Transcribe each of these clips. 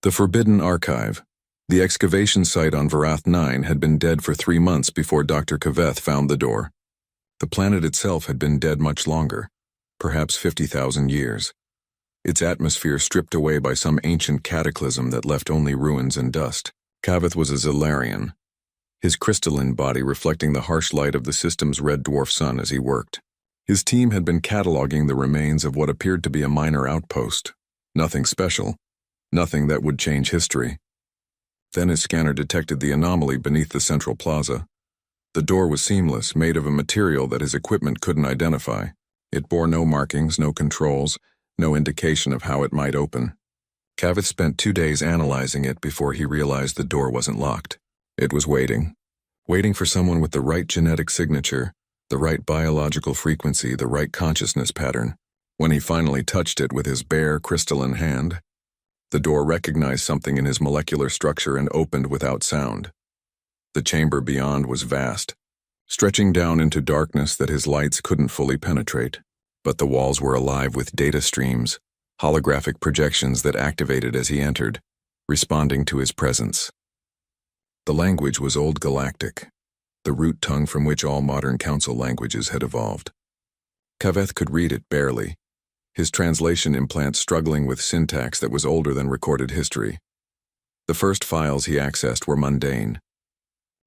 The Forbidden Archive. The excavation site on Varath 9 had been dead for 3 months before Dr. Kaveth found the door. The planet itself had been dead much longer, perhaps 50,000 years. Its atmosphere stripped away by some ancient cataclysm that left only ruins and dust. Kaveth was a Zilarian, his crystalline body reflecting the harsh light of the system's red dwarf sun as he worked. His team had been cataloging the remains of what appeared to be a minor outpost. Nothing special, nothing that would change history. Then his scanner detected the anomaly beneath the central plaza. The door was seamless, made of a material that his equipment couldn't identify. It bore no markings, no controls, no indication of how it might open. Kaveth spent 2 days analyzing it before he realized the door wasn't locked. It was waiting for someone with the right genetic signature, the right biological frequency, the right consciousness pattern. When he finally touched it with his bare, crystalline hand, the door recognized something in his molecular structure and opened without sound. The chamber beyond was vast, stretching down into darkness that his lights couldn't fully penetrate. But the walls were alive with data streams, holographic projections that activated as he entered, responding to his presence. The language was Old Galactic, the root tongue from which all modern council languages had evolved. Kaveth could read it barely, his translation implant struggling with syntax that was older than recorded history. The first files he accessed were mundane.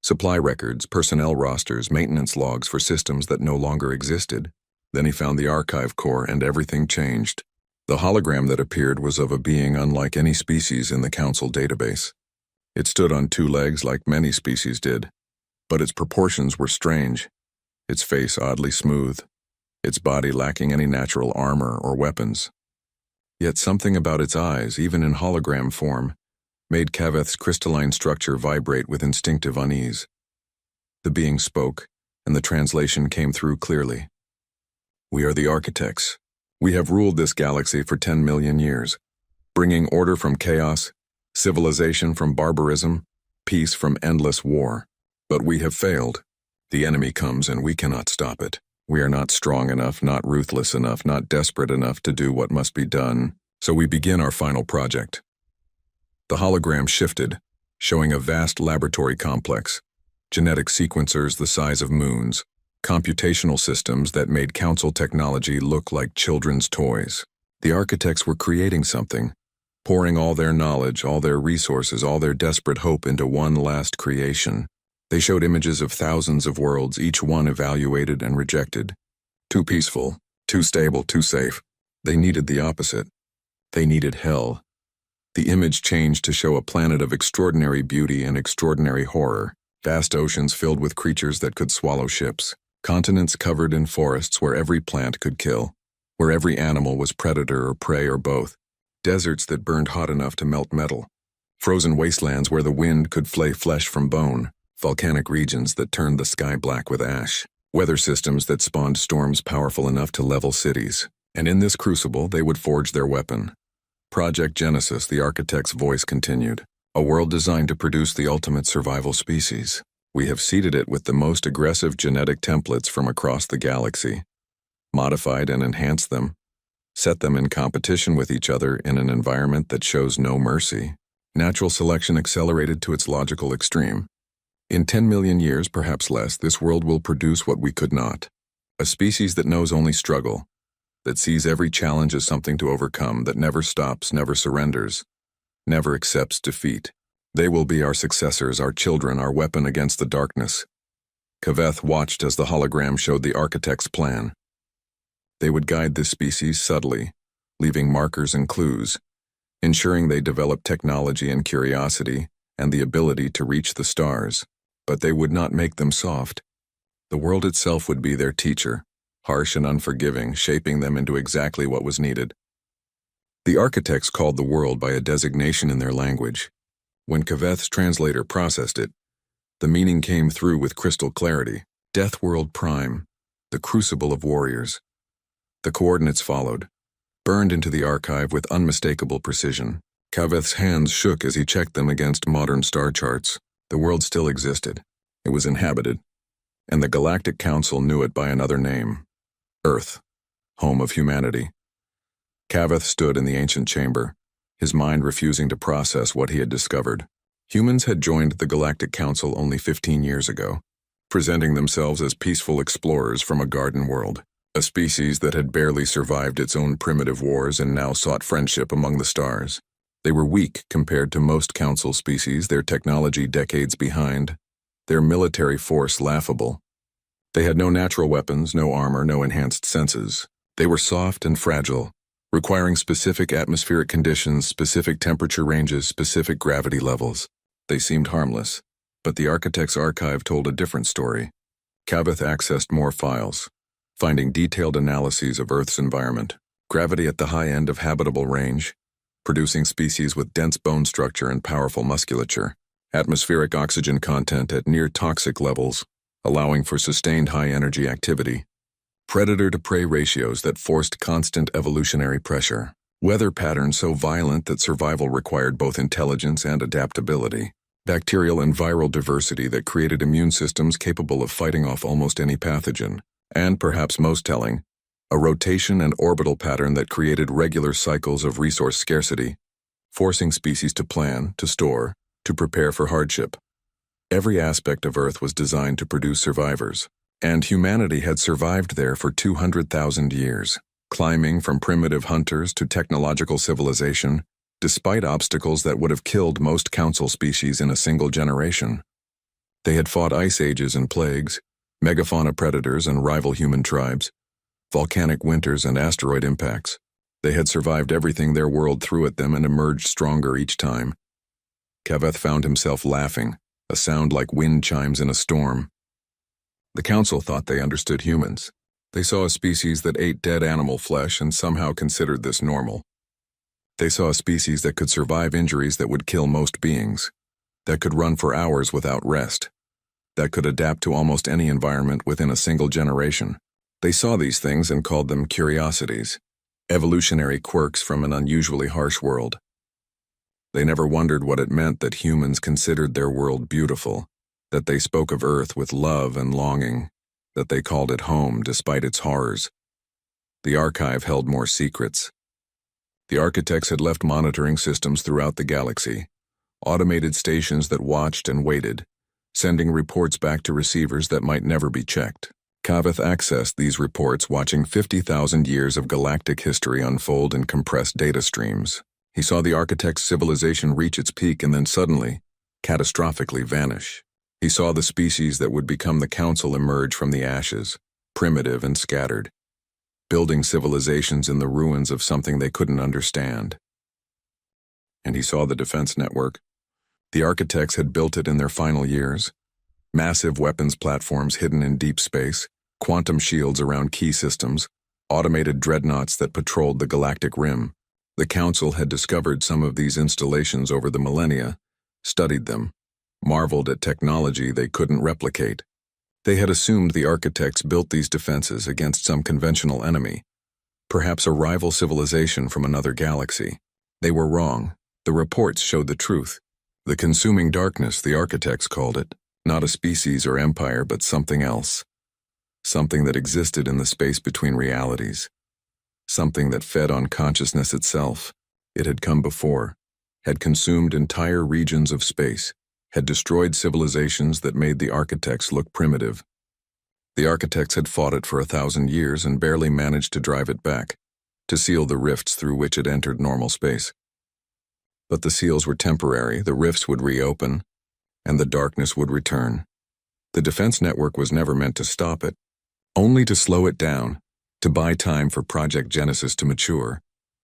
Supply records, personnel rosters, maintenance logs for systems that no longer existed. Then he found the archive core and everything changed. The hologram that appeared was of a being unlike any species in the council database. It stood on 2 legs like many species did, but its proportions were strange, its face oddly smooth, its body lacking any natural armor or weapons. Yet something about its eyes, even in hologram form, made Kaveth's crystalline structure vibrate with instinctive unease. The being spoke, and the translation came through clearly. "We are the architects. We have ruled this galaxy for 10 million years, bringing order from chaos, civilization from barbarism, peace from endless war. But we have failed. The enemy comes and we cannot stop it. We are not strong enough, not ruthless enough, not desperate enough to do what must be done, so we begin our final project." The hologram shifted, showing a vast laboratory complex, genetic sequencers the size of moons, computational systems that made council technology look like children's toys. The architects were creating something, pouring all their knowledge, all their resources, all their desperate hope into one last creation. They showed images of thousands of worlds, each one evaluated and rejected. Too peaceful, too stable, too safe. They needed the opposite. They needed hell. The image changed to show a planet of extraordinary beauty and extraordinary horror, vast oceans filled with creatures that could swallow ships, continents covered in forests where every plant could kill, where every animal was predator or prey or both, deserts that burned hot enough to melt metal, frozen wastelands where the wind could flay flesh from bone, volcanic regions that turned the sky black with ash, weather systems that spawned storms powerful enough to level cities. And in this crucible, they would forge their weapon. Project Genesis, the architect's voice continued. A world designed to produce the ultimate survival species. We have seeded it with the most aggressive genetic templates from across the galaxy, modified and enhanced them, set them in competition with each other in an environment that shows no mercy. Natural selection accelerated to its logical extreme. In 10 million years, perhaps less, this world will produce what we could not. A species that knows only struggle, that sees every challenge as something to overcome, that never stops, never surrenders, never accepts defeat. They will be our successors, our children, our weapon against the darkness. Kaveth watched as the hologram showed the architect's plan. They would guide this species subtly, leaving markers and clues, ensuring they develop technology and curiosity and the ability to reach the stars. But they would not make them soft. The world itself would be their teacher, harsh and unforgiving, shaping them into exactly what was needed. The architects called the world by a designation in their language. When Kaveth's translator processed it, the meaning came through with crystal clarity. Death World Prime, the crucible of warriors. The coordinates followed, burned into the archive with unmistakable precision. Kaveth's hands shook as he checked them against modern star charts. The world still existed. It was inhabited, and the Galactic Council knew it by another name: Earth, home of humanity. Kaveth stood in the ancient chamber, his mind refusing to process what he had discovered. Humans had joined the Galactic Council only 15 years ago, presenting themselves as peaceful explorers from a garden world, a species that had barely survived its own primitive wars and now sought friendship among the stars. They were weak compared to most Council species, their technology decades behind, their military force laughable. They had no natural weapons, no armor, no enhanced senses. They were soft and fragile, requiring specific atmospheric conditions, specific temperature ranges, specific gravity levels. They seemed harmless, but the Architect's archive told a different story. Kaveth accessed more files, finding detailed analyses of Earth's environment, gravity at the high end of habitable range, producing species with dense bone structure and powerful musculature, atmospheric oxygen content at near-toxic levels, allowing for sustained high-energy activity, predator-to-prey ratios that forced constant evolutionary pressure, weather patterns so violent that survival required both intelligence and adaptability, bacterial and viral diversity that created immune systems capable of fighting off almost any pathogen, and perhaps most telling, a rotation and orbital pattern that created regular cycles of resource scarcity, forcing species to plan, to store, to prepare for hardship. Every aspect of Earth was designed to produce survivors, and humanity had survived there for 200,000 years, climbing from primitive hunters to technological civilization, despite obstacles that would have killed most Council species in a single generation. They had fought ice ages and plagues, megafauna predators and rival human tribes, volcanic winters and asteroid impacts. They had survived everything their world threw at them and emerged stronger each time. Kaveth found himself laughing, a sound like wind chimes in a storm. The Council thought they understood humans. They saw a species that ate dead animal flesh and somehow considered this normal. They saw a species that could survive injuries that would kill most beings, that could run for hours without rest, that could adapt to almost any environment within a single generation. They saw these things and called them curiosities, evolutionary quirks from an unusually harsh world. They never wondered what it meant that humans considered their world beautiful, that they spoke of Earth with love and longing, that they called it home despite its horrors. The archive held more secrets. The architects had left monitoring systems throughout the galaxy, automated stations that watched and waited, sending reports back to receivers that might never be checked. Kaveth accessed these reports, watching 50,000 years of galactic history unfold in compressed data streams. He saw the architect's civilization reach its peak and then suddenly, catastrophically vanish. He saw the species that would become the Council emerge from the ashes, primitive and scattered, building civilizations in the ruins of something they couldn't understand. And he saw the defense network. The architects had built it in their final years. Massive weapons platforms hidden in deep space, quantum shields around key systems, automated dreadnoughts that patrolled the galactic rim. The Council had discovered some of these installations over the millennia, studied them, marveled at technology they couldn't replicate. They had assumed the architects built these defenses against some conventional enemy, perhaps a rival civilization from another galaxy. They were wrong. The reports showed the truth. The consuming darkness, the architects called it, not a species or empire, but something else. Something that existed in the space between realities. Something that fed on consciousness itself. It had come before, had consumed entire regions of space, had destroyed civilizations that made the architects look primitive. The architects had fought it for 1,000 years and barely managed to drive it back, to seal the rifts through which it entered normal space. But the seals were temporary, the rifts would reopen, and the darkness would return. The defense network was never meant to stop it, only to slow it down, to buy time for Project Genesis to mature,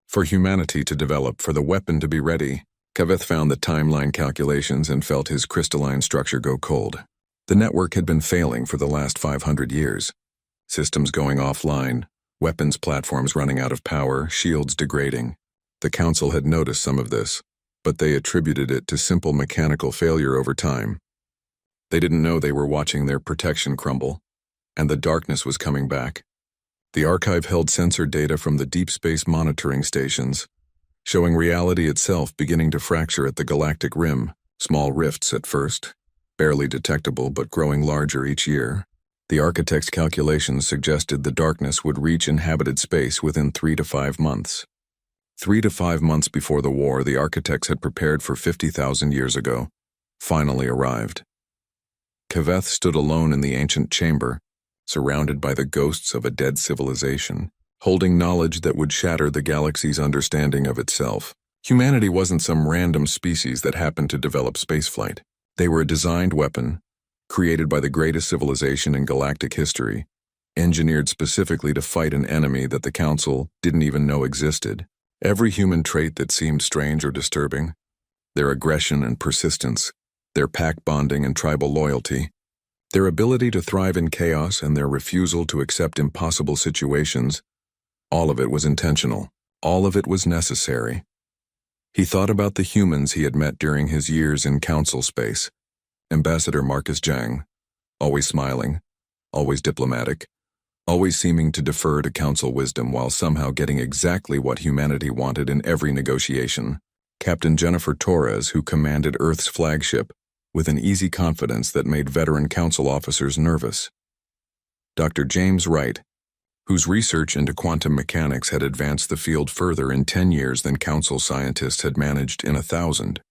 for humanity to develop, for the weapon to be ready. Kaveth found the timeline calculations and felt his crystalline structure go cold. The network had been failing for the last 500 years. Systems going offline, weapons platforms running out of power, shields degrading. The Council had noticed some of this, but they attributed it to simple mechanical failure over time. They didn't know they were watching their protection crumble, and the darkness was coming back. The archive held sensor data from the deep space monitoring stations, showing reality itself beginning to fracture at the galactic rim, small rifts at first, barely detectable but growing larger each year. The architect's calculations suggested the darkness would reach inhabited space within 3 to 5 months. 3 to 5 months before the war, the architects had prepared for 50,000 years ago, finally arrived. Kaveth stood alone in the ancient chamber, surrounded by the ghosts of a dead civilization, holding knowledge that would shatter the galaxy's understanding of itself. Humanity wasn't some random species that happened to develop spaceflight. They were a designed weapon, created by the greatest civilization in galactic history, engineered specifically to fight an enemy that the Council didn't even know existed. Every human trait that seemed strange or disturbing, their aggression and persistence, their pack bonding and tribal loyalty, their ability to thrive in chaos and their refusal to accept impossible situations, all of it was intentional. All of it was necessary. He thought about the humans he had met during his years in Council space. Ambassador Marcus Jang, always smiling, always diplomatic, always seeming to defer to Council wisdom while somehow getting exactly what humanity wanted in every negotiation. Captain Jennifer Torres, who commanded Earth's flagship, with an easy confidence that made veteran Council officers nervous. Dr. James Wright, whose research into quantum mechanics had advanced the field further in 10 years than Council scientists had managed in 1,000.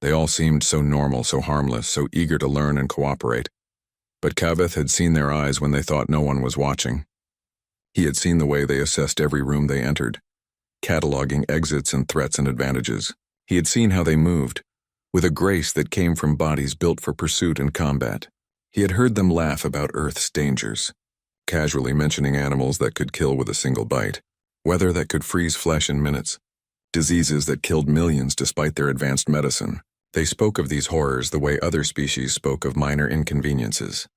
They all seemed so normal, so harmless, so eager to learn and cooperate. But Kaveth had seen their eyes when they thought no one was watching. He had seen the way they assessed every room they entered, cataloging exits and threats and advantages. He had seen how they moved, with a grace that came from bodies built for pursuit and combat. He had heard them laugh about Earth's dangers, casually mentioning animals that could kill with a single bite, weather that could freeze flesh in minutes, diseases that killed millions despite their advanced medicine. They spoke of these horrors the way other species spoke of minor inconveniences.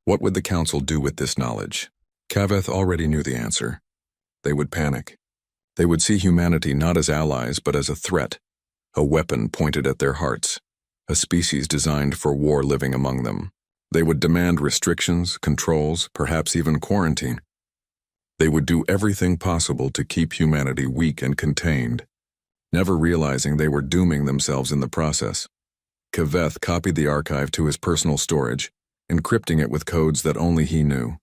What would the Council do with this knowledge? Kaveth already knew the answer. They would panic. They would see humanity not as allies but as a threat, a weapon pointed at their hearts, a species designed for war living among them. They would demand restrictions, controls, perhaps even quarantine. They would do everything possible to keep humanity weak and contained, never realizing they were dooming themselves in the process. Kaveth copied the archive to his personal storage, encrypting it with codes that only he knew.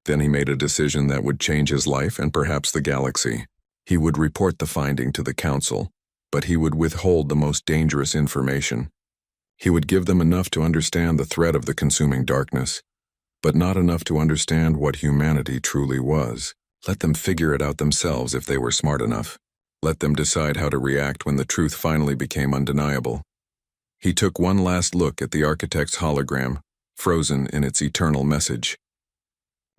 Then he made a decision that would change his life and perhaps the galaxy. He would report the finding to the Council, but he would withhold the most dangerous information. He would give them enough to understand the threat of the consuming darkness, but not enough to understand what humanity truly was. Let them figure it out themselves if they were smart enough. Let them decide how to react when the truth finally became undeniable. He took one last look at the architect's hologram, frozen in its eternal message.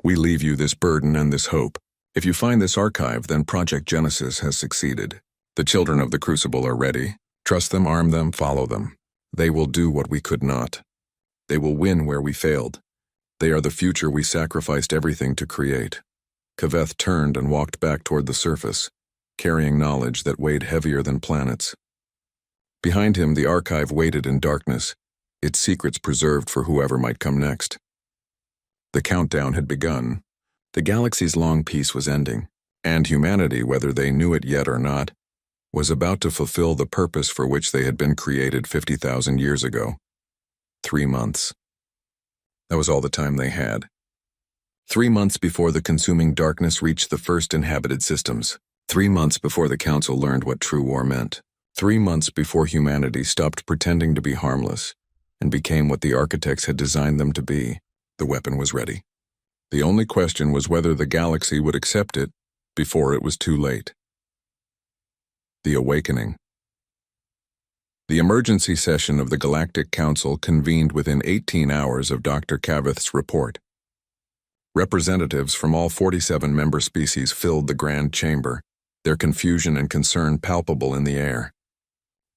We leave you this burden and this hope. If you find this archive, then Project Genesis has succeeded. The children of the Crucible are ready. Trust them, arm them, follow them. They will do what we could not. They will win where we failed. They are the future we sacrificed everything to create. Kaveth turned and walked back toward the surface, carrying knowledge that weighed heavier than planets. Behind him, the archive waited in darkness, its secrets preserved for whoever might come next. The countdown had begun. The galaxy's long peace was ending, and humanity, whether they knew it yet or not, was about to fulfill the purpose for which they had been created 50,000 years ago. 3 months. That was all the time they had. 3 months before the consuming darkness reached the first inhabited systems. 3 months before the Council learned what true war meant. 3 months before humanity stopped pretending to be harmless and became what the architects had designed them to be. The weapon was ready. The only question was whether the galaxy would accept it before it was too late. The Awakening. The emergency session of the Galactic Council convened within 18 hours of Dr. Kaveth's report. Representatives from all 47 member species filled the grand chamber, their confusion and concern palpable in the air.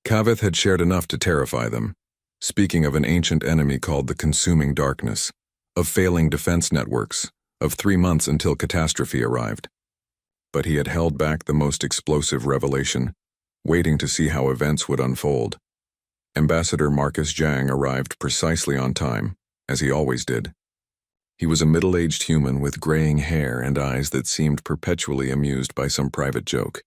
Kaveth had shared enough to terrify them, speaking of an ancient enemy called the Consuming Darkness, of failing defense networks, of 3 months until catastrophe arrived. But he had held back the most explosive revelation, waiting to see how events would unfold. Ambassador Marcus Jang arrived precisely on time, as he always did. He was a middle-aged human with graying hair and eyes that seemed perpetually amused by some private joke.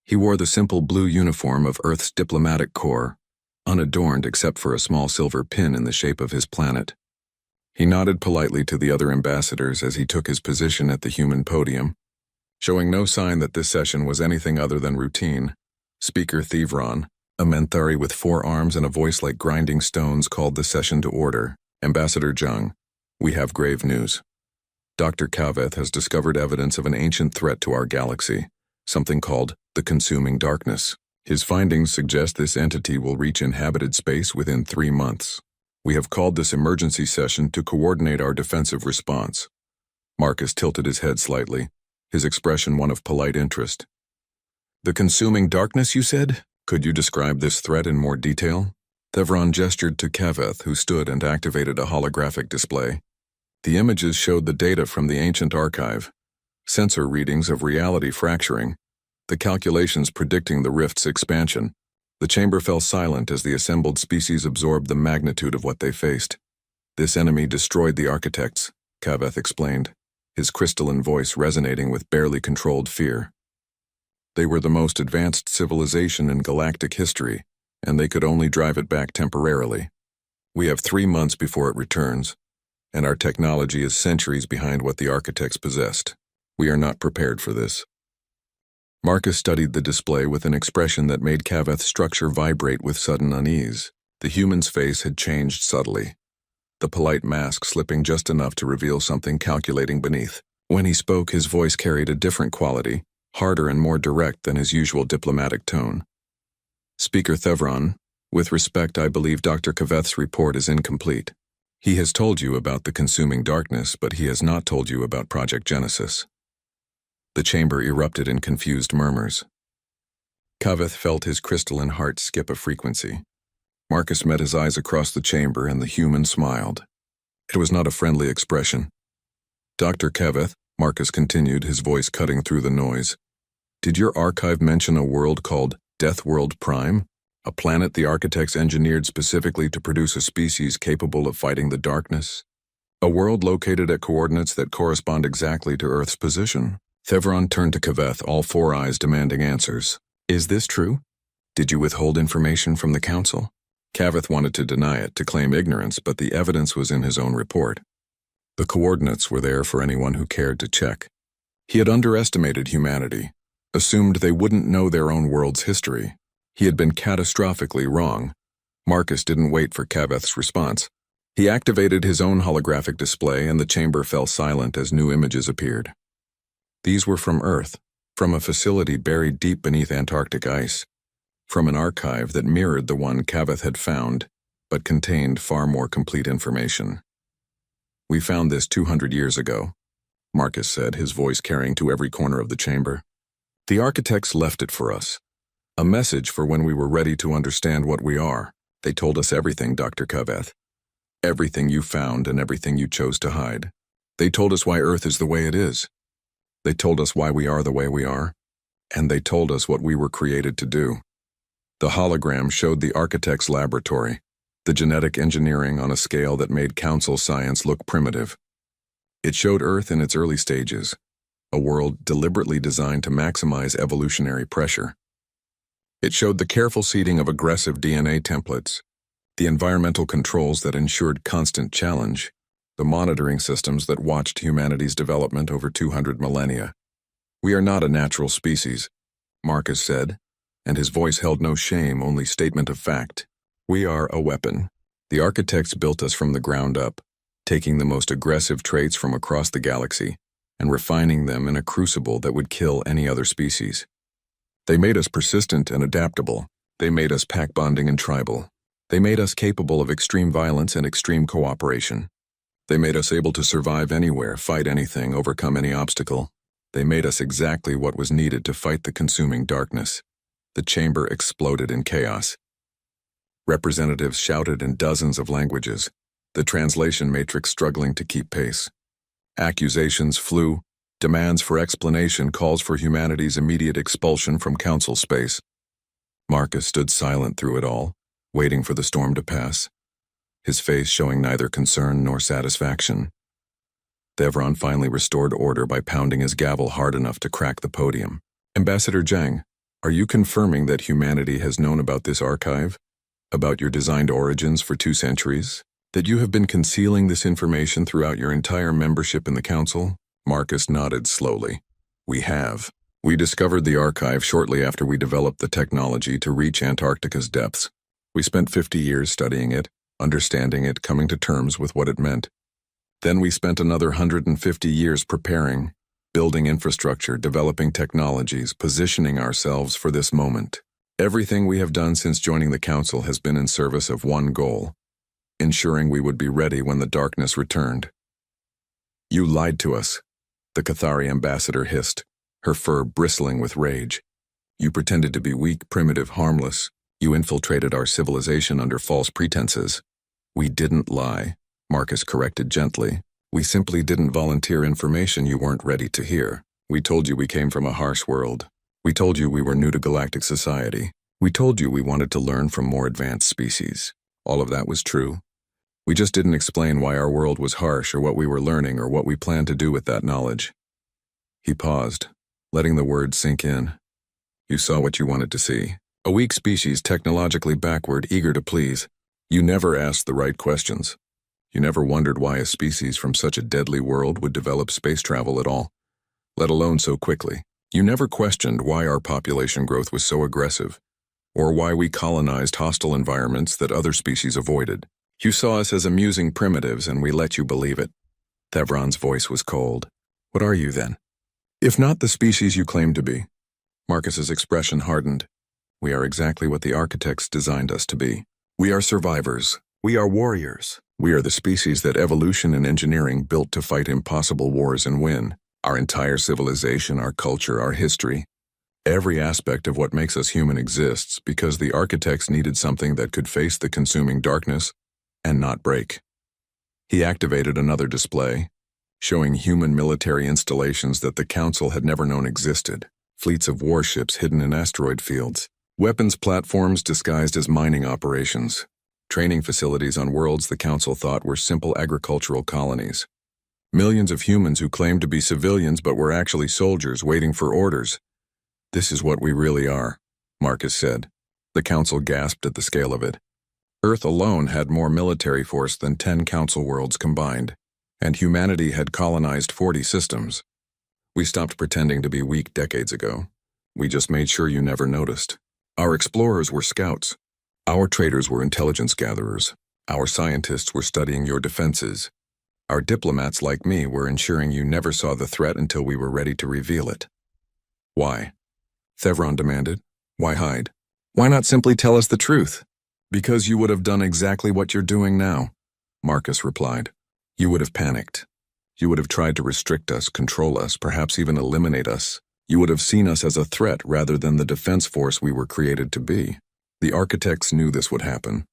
He wore the simple blue uniform of Earth's diplomatic corps, unadorned except for a small silver pin in the shape of his planet. He nodded politely to the other ambassadors as he took his position at the human podium, Showing no sign that this session was anything other than routine, Speaker Thevron, a Menthari with 4 arms and a voice like grinding stones, called the session to order. Ambassador Jung, we have grave news. Dr. Kaveth has discovered evidence of an ancient threat to our galaxy, something called the consuming darkness. His findings suggest this entity will reach inhabited space within 3 months. We have called this emergency session to coordinate our defensive response. Marcus tilted his head slightly, his expression one of polite interest. The consuming darkness, you said? Could you describe this threat in more detail? Thevron gestured to Kaveth, who stood and activated a holographic display. The images showed the data from the ancient archive, sensor readings of reality fracturing, the calculations predicting the rift's expansion. The chamber fell silent as the assembled species absorbed the magnitude of what they faced. This enemy destroyed the architects, Kaveth explained, his crystalline voice resonating with barely controlled fear. They were the most advanced civilization in galactic history, and they could only drive it back temporarily. We have 3 months before it returns, and our technology is centuries behind what the architects possessed. We are not prepared for this. Marcus studied the display with an expression that made Kaveth's structure vibrate with sudden unease. The human's face had changed subtly, the polite mask slipping just enough to reveal something calculating beneath. When he spoke, his voice carried a different quality, harder and more direct than his usual diplomatic tone. Speaker Thevron, with respect, I believe Dr. Kaveth's report is incomplete. He has told you about the consuming darkness, but he has not told you about Project Genesis. The chamber erupted in confused murmurs. Kaveth felt his crystalline heart skip a frequency. Marcus met his eyes across the chamber, and the human smiled. It was not a friendly expression. Dr. Kaveth, Marcus continued, his voice cutting through the noise. Did your archive mention a world called Death World Prime? A planet the architects engineered specifically to produce a species capable of fighting the darkness? A world located at coordinates that correspond exactly to Earth's position? Thevron turned to Kaveth, all 4 eyes demanding answers. Is this true? Did you withhold information from the council? Kaveth wanted to deny it, to claim ignorance, but the evidence was in his own report. The coordinates were there for anyone who cared to check. He had underestimated humanity, assumed they wouldn't know their own world's history. He had been catastrophically wrong. Marcus didn't wait for Kaveth's response. He activated his own holographic display, and the chamber fell silent as new images appeared. These were from Earth, from a facility buried deep beneath Antarctic ice, from an archive that mirrored the one Kaveth had found, but contained far more complete information. We found this 200 years ago, Marcus said, his voice carrying to every corner of the chamber. The architects left it for us. A message for when we were ready to understand what we are. They told us everything, Dr. Kaveth. Everything you found and everything you chose to hide. They told us why Earth is the way it is. They told us why we are the way we are. And they told us what we were created to do. The hologram showed the architect's laboratory, the genetic engineering on a scale that made council science look primitive. It showed Earth in its early stages, a world deliberately designed to maximize evolutionary pressure. It showed the careful seeding of aggressive DNA templates, the environmental controls that ensured constant challenge, the monitoring systems that watched humanity's development over 200 millennia. We are not a natural species, Marcus said, and his voice held no shame, only statement of fact. We are a weapon. The architects built us from the ground up, taking the most aggressive traits from across the galaxy and refining them in a crucible that would kill any other species. They made us persistent and adaptable. They made us pack-bonding and tribal. They made us capable of extreme violence and extreme cooperation. They made us able to survive anywhere, fight anything, overcome any obstacle. They made us exactly what was needed to fight the consuming darkness. The chamber exploded in chaos. Representatives shouted in dozens of languages, the translation matrix struggling to keep pace. Accusations flew, demands for explanation, calls for humanity's immediate expulsion from council space. Marcus stood silent through it all, waiting for the storm to pass, his face showing neither concern nor satisfaction. Thevron finally restored order by pounding his gavel hard enough to crack the podium. Ambassador Zhang, are you confirming that humanity has known about this archive? About your designed origins for 2 centuries? That you have been concealing this information throughout your entire membership in the council? Marcus nodded slowly. We have. We discovered the archive shortly after we developed the technology to reach Antarctica's depths. We spent 50 years studying it, understanding it, coming to terms with what it meant. Then we spent another 150 years preparing, building infrastructure, developing technologies, positioning ourselves for this moment. Everything we have done since joining the Council has been in service of one goal: ensuring we would be ready when the darkness returned. You lied to us, the Cathari ambassador hissed, her fur bristling with rage. You pretended to be weak, primitive, harmless. You infiltrated our civilization under false pretenses. We didn't lie, Marcus corrected gently. We simply didn't volunteer information you weren't ready to hear. We told you we came from a harsh world. We told you we were new to galactic society. We told you we wanted to learn from more advanced species. All of that was true. We just didn't explain why our world was harsh or what we were learning or what we planned to do with that knowledge. He paused, letting the words sink in. You saw what you wanted to see. A weak species, technologically backward, eager to please. You never asked the right questions. You never wondered why a species from such a deadly world would develop space travel at all, let alone so quickly. You never questioned why our population growth was so aggressive, or why we colonized hostile environments that other species avoided. You saw us as amusing primitives, and we let you believe it. Thevron's voice was cold. What are you, then? If not the species you claim to be. Marcus's expression hardened. We are exactly what the architects designed us to be. We are survivors. We are warriors. We are the species that evolution and engineering built to fight impossible wars and win. Our entire civilization, our culture, our history, every aspect of what makes us human exists because the architects needed something that could face the consuming darkness and not break. He activated another display, showing human military installations that the Council had never known existed, fleets of warships hidden in asteroid fields, weapons platforms disguised as mining operations, training facilities on worlds the Council thought were simple agricultural colonies, millions of humans who claimed to be civilians but were actually soldiers waiting for orders. This is what we really are, Marcus said. The Council gasped at the scale of it. Earth alone had more military force than 10 Council worlds combined, and humanity had colonized 40 systems. We stopped pretending to be weak decades ago. We just made sure you never noticed. Our explorers were scouts. Our traders were intelligence gatherers. Our scientists were studying your defenses. Our diplomats, like me, were ensuring you never saw the threat until we were ready to reveal it. Why? Thevron demanded. Why hide? Why not simply tell us the truth? Because you would have done exactly what you're doing now, Marcus replied. You would have panicked. You would have tried to restrict us, control us, perhaps even eliminate us. You would have seen us as a threat rather than the defense force we were created to be. The architects knew this would happen.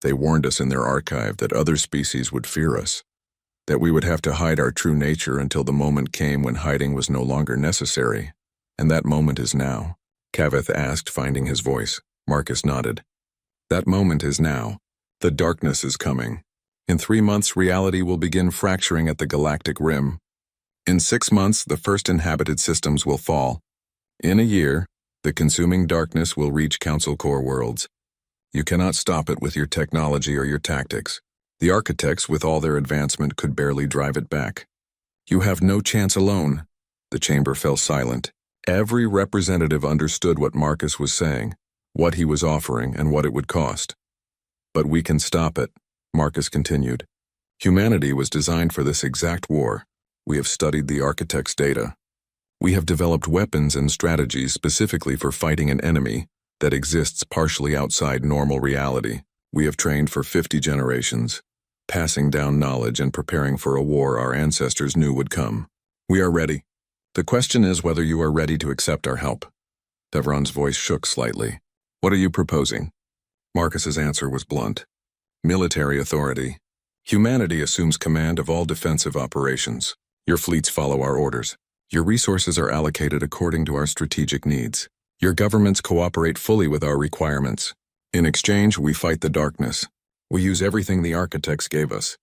They warned us in their archive that other species would fear us, that we would have to hide our true nature until the moment came when hiding was no longer necessary. And that moment is now, Kaveth asked, finding his voice. Marcus nodded. That moment is now. The darkness is coming. In 3 months, reality will begin fracturing at the galactic rim. In 6 months, the first inhabited systems will fall. In a year, the consuming darkness will reach Council core worlds. You cannot stop it with your technology or your tactics. The architects, with all their advancement, could barely drive it back. You have no chance alone. The chamber fell silent. Every representative understood what Marcus was saying, what he was offering, and what it would cost. But we can stop it, Marcus continued. Humanity was designed for this exact war. We have studied the architect's data. We have developed weapons and strategies specifically for fighting an enemy that exists partially outside normal reality. We have trained for 50 generations, passing down knowledge and preparing for a war our ancestors knew would come. We are ready. The question is whether you are ready to accept our help. Thevron's voice shook slightly. What are you proposing? Marcus's answer was blunt. Military authority. Humanity assumes command of all defensive operations. Your fleets follow our orders. Your resources are allocated according to our strategic needs. Your governments cooperate fully with our requirements. In exchange, we fight the darkness. We use everything the architects gave us,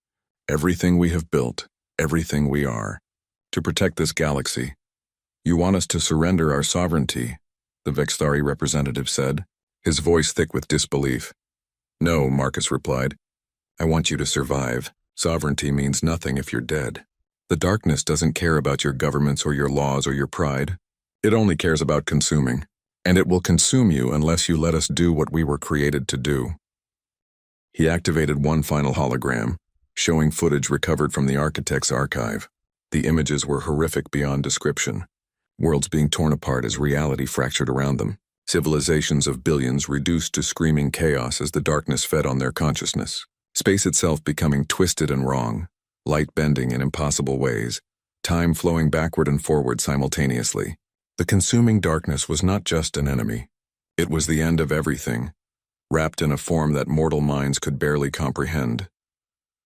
everything we have built, everything we are, to protect this galaxy. You want us to surrender our sovereignty, the Vexthari representative said, his voice thick with disbelief. No, Marcus replied. I want you to survive. Sovereignty means nothing if you're dead. The darkness doesn't care about your governments or your laws or your pride. It only cares about consuming. And it will consume you unless you let us do what we were created to do. He activated one final hologram, showing footage recovered from the architect's archive. The images were horrific beyond description. Worlds being torn apart as reality fractured around them. Civilizations of billions reduced to screaming chaos as the darkness fed on their consciousness. Space itself becoming twisted and wrong, light bending in impossible ways, time flowing backward and forward simultaneously. The consuming darkness was not just an enemy. It was the end of everything, wrapped in a form that mortal minds could barely comprehend.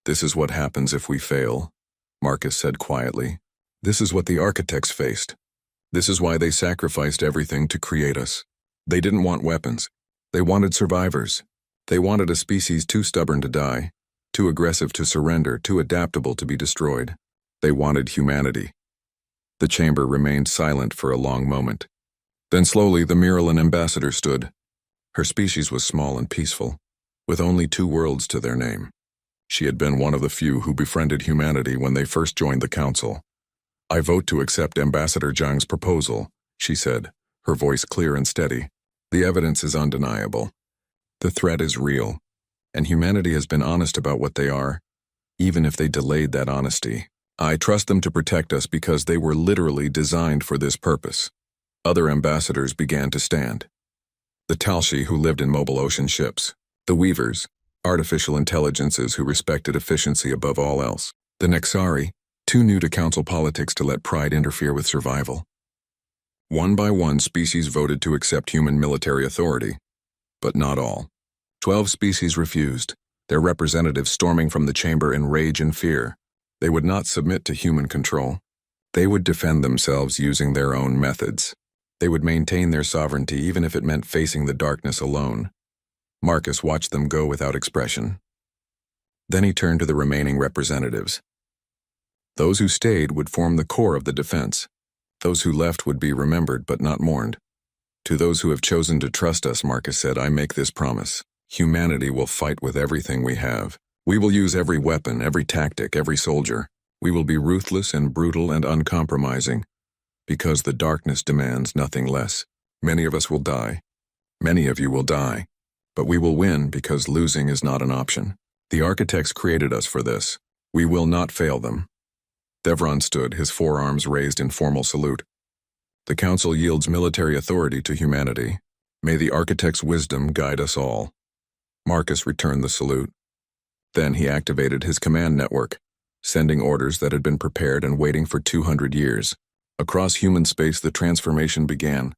"This is what happens if we fail," Marcus said quietly. "This is what the architects faced. This is why they sacrificed everything to create us. They didn't want weapons. They wanted survivors. They wanted a species too stubborn to die, too aggressive to surrender, too adaptable to be destroyed. They wanted humanity." The chamber remained silent for a long moment. Then slowly the Miralan ambassador stood. Her species was small and peaceful, with only 2 worlds to their name. She had been one of the few who befriended humanity when they first joined the council. "I vote to accept Ambassador Zhang's proposal," she said, her voice clear and steady. "The evidence is undeniable. The threat is real, and humanity has been honest about what they are, even if they delayed that honesty. I trust them to protect us because they were literally designed for this purpose." Other ambassadors began to stand. The Talshi, who lived in mobile ocean ships. The Weavers, artificial intelligences who respected efficiency above all else. The Nexari, too new to council politics to let pride interfere with survival. One by one, species voted to accept human military authority, but not all. 12 species refused, their representatives storming from the chamber in rage and fear. They would not submit to human control. They would defend themselves using their own methods. They would maintain their sovereignty even if it meant facing the darkness alone. Marcus watched them go without expression. Then he turned to the remaining representatives. Those who stayed would form the core of the defense. Those who left would be remembered but not mourned. "To those who have chosen to trust us," Marcus said, "I make this promise. Humanity will fight with everything we have. We will use every weapon, every tactic, every soldier. We will be ruthless and brutal and uncompromising, because the darkness demands nothing less. Many of us will die. Many of you will die. But we will win because losing is not an option. The architects created us for this. We will not fail them." Devron stood, his forearms raised in formal salute. "The Council yields military authority to humanity. May the architect's wisdom guide us all." Marcus returned the salute. Then he activated his command network, sending orders that had been prepared and waiting for 200 years. Across human space, the transformation began.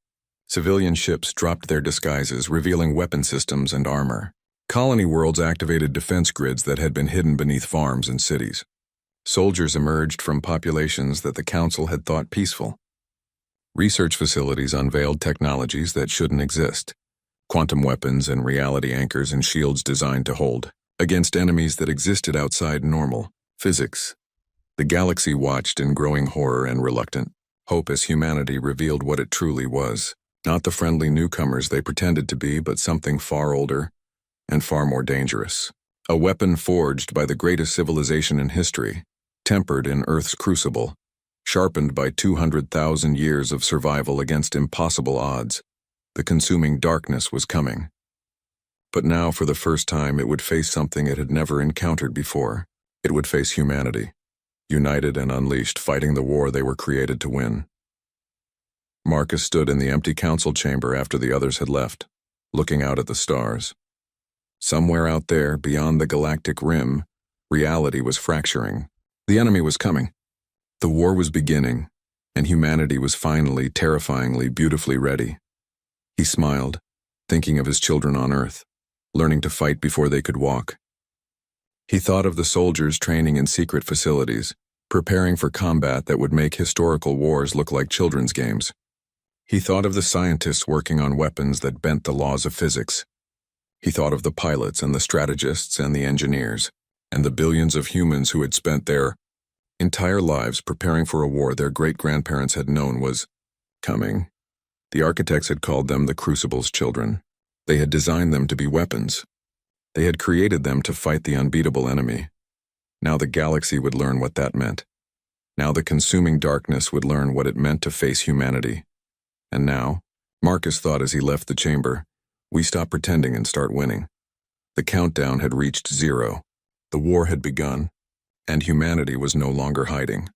Civilian ships dropped their disguises, revealing weapon systems and armor. Colony worlds activated defense grids that had been hidden beneath farms and cities. Soldiers emerged from populations that the Council had thought peaceful. Research facilities unveiled technologies that shouldn't exist. Quantum weapons and reality anchors and shields designed to hold against enemies that existed outside normal physics. The galaxy watched in growing horror and reluctant hope as humanity revealed what it truly was. Not the friendly newcomers they pretended to be, but something far older and far more dangerous. A weapon forged by the greatest civilization in history, tempered in Earth's crucible, sharpened by 200,000 years of survival against impossible odds. The consuming darkness was coming. But now, for the first time, it would face something it had never encountered before. It would face humanity, united and unleashed, fighting the war they were created to win. Marcus stood in the empty council chamber after the others had left, looking out at the stars. Somewhere out there, beyond the galactic rim, reality was fracturing. The enemy was coming. The war was beginning, and humanity was finally, terrifyingly, beautifully ready. He smiled, thinking of his children on Earth, learning to fight before they could walk. He thought of the soldiers training in secret facilities, preparing for combat that would make historical wars look like children's games. He thought of the scientists working on weapons that bent the laws of physics. He thought of the pilots and the strategists and the engineers, and the billions of humans who had spent their entire lives preparing for a war their great-grandparents had known was coming. The architects had called them the Crucible's children. They had designed them to be weapons. They had created them to fight the unbeatable enemy. Now the galaxy would learn what that meant. Now the consuming darkness would learn what it meant to face humanity. And now, Marcus thought as he left the chamber, we stop pretending and start winning. The countdown had reached 0. The war had begun, and humanity was no longer hiding.